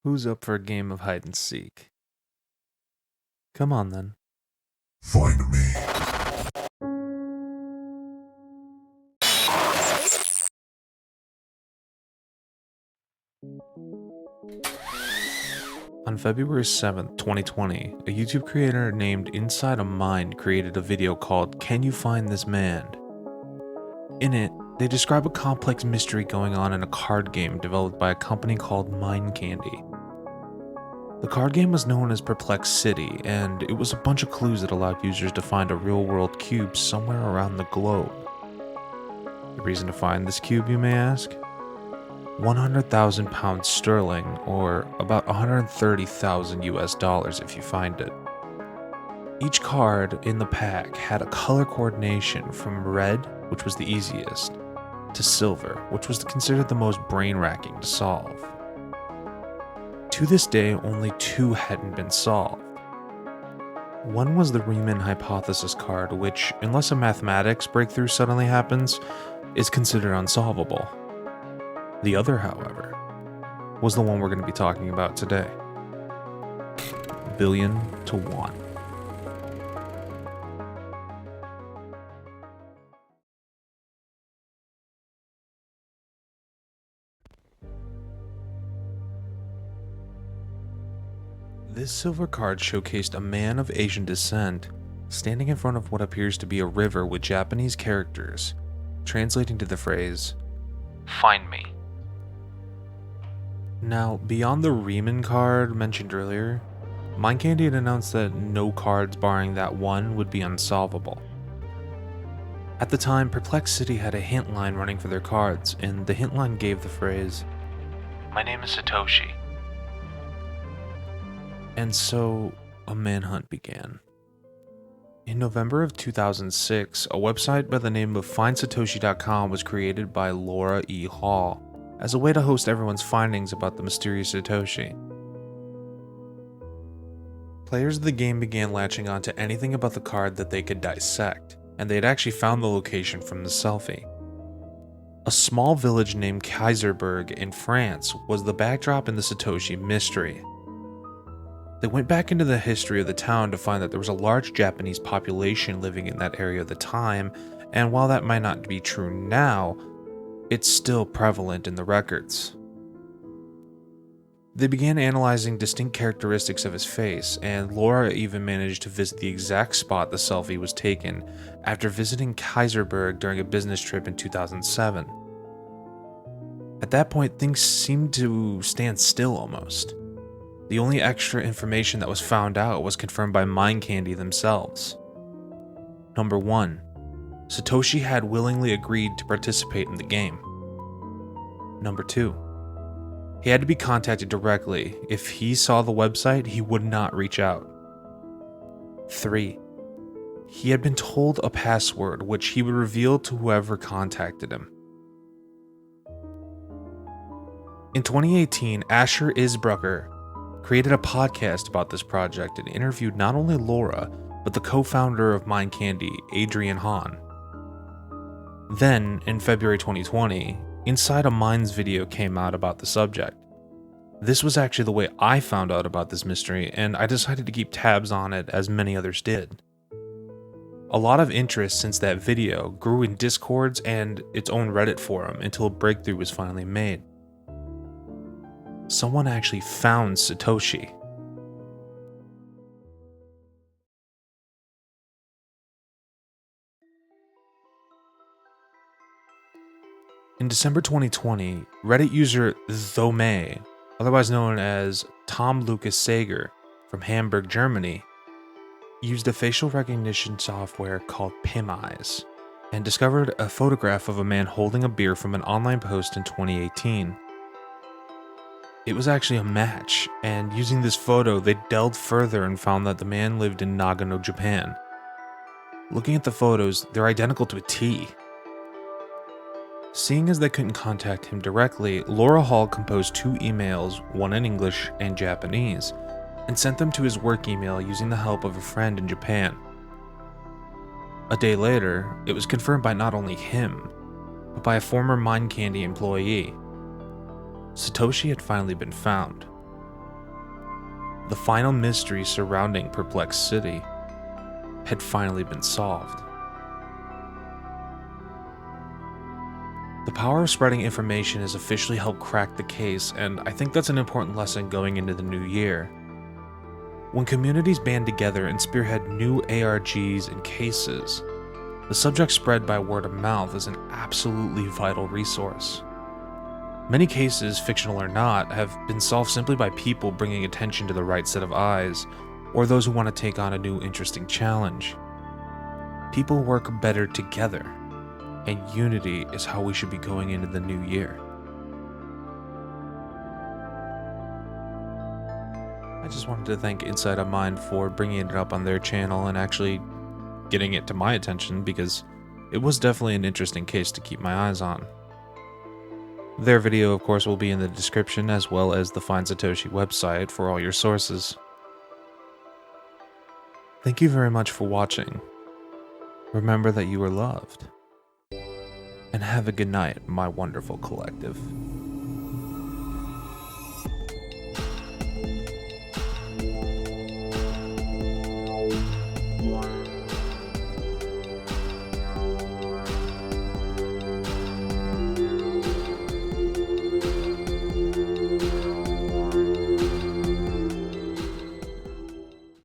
Who's up for a game of hide and seek? Come on then. Find me. On February 7th, 2020, a YouTube creator named Inside a Mind created a video called Can You Find This Man? In it, they describe a complex mystery going on in a card game developed by a company called Mind Candy. The card game was known as Perplex City, and it was a bunch of clues that allowed users to find a real-world cube somewhere around the globe. The reason to find this cube, you may ask? 100,000 pounds sterling, or about 130,000 US dollars if you find it. Each card in the pack had a color coordination from red, which was the easiest, to silver, which was considered the most brain-racking to solve. To this day, only two hadn't been solved. One was the Riemann hypothesis card, which, unless a mathematics breakthrough suddenly happens, is considered unsolvable. The other, however, was the one we're going to be talking about today. Billion to one. This silver card showcased a man of Asian descent standing in front of what appears to be a river with Japanese characters, translating to the phrase, "Find me." Now, beyond the Riemann card mentioned earlier, Mind Candy had announced that no cards barring that one would be unsolvable. At the time, Perplex City had a hint line running for their cards, and the hint line gave the phrase, "My name is Satoshi." And so, a manhunt began. In November of 2006, a website by the name of FindSatoshi.com was created by Laura E. Hall as a way to host everyone's findings about the mysterious Satoshi. Players of the game began latching onto anything about the card that they could dissect, and they had actually found the location from the selfie. A small village named Kaiserberg in France was the backdrop in the Satoshi mystery. They went back into the history of the town to find that there was a large Japanese population living in that area at the time, and while that might not be true now, it's still prevalent in the records. They began analyzing distinct characteristics of his face, and Laura even managed to visit the exact spot the selfie was taken after visiting Kaiserberg during a business trip in 2007. At that point, things seemed to stand still almost. The only extra information that was found out was confirmed by Mind Candy themselves. Number 1. Satoshi had willingly agreed to participate in the game. Number 2. He had to be contacted directly. If he saw the website, he would not reach out. 3. He had been told a password which he would reveal to whoever contacted him. In 2018, Asher Isbrucker created a podcast about this project and interviewed not only Laura, but the co-founder of Mind Candy, Adrian Hahn. Then, in February 2020, Inside a Mind's video came out about the subject. This was actually the way I found out about this mystery, and I decided to keep tabs on it as many others did. A lot of interest since that video grew in Discords and its own Reddit forum until a breakthrough was finally made. Someone actually found Satoshi. In December 2020, Reddit user Thome, otherwise known as Tom Lucas Sager from Hamburg, Germany, used a facial recognition software called PimEyes and discovered a photograph of a man holding a beer from an online post in 2018. It was actually a match, and using this photo, they delved further and found that the man lived in Nagano, Japan. Looking at the photos, they're identical to a T. Seeing as they couldn't contact him directly, Laura Hall composed 2 emails, one in English and Japanese, and sent them to his work email using the help of a friend in Japan. A day later, it was confirmed by not only him, but by a former Mind Candy employee. Satoshi had finally been found. the final mystery surrounding Perplex City had finally been solved. The power of spreading information has officially helped crack the case, and I think that's an important lesson going into the new year. When communities band together and spearhead new ARGs and cases, the subject spread by word of mouth is an absolutely vital resource. Many cases, fictional or not, have been solved simply by people bringing attention to the right set of eyes, or those who want to take on a new interesting challenge. People work better together, and unity is how we should be going into the new year. I just wanted to thank Inside a Mind for bringing it up on their channel and actually getting it to my attention, because it was definitely an interesting case to keep my eyes on. Their video, of course, will be in the description, as well as the Find Satoshi website for all your sources. Thank you very much for watching. Remember that you are loved. And have a good night, my wonderful collective.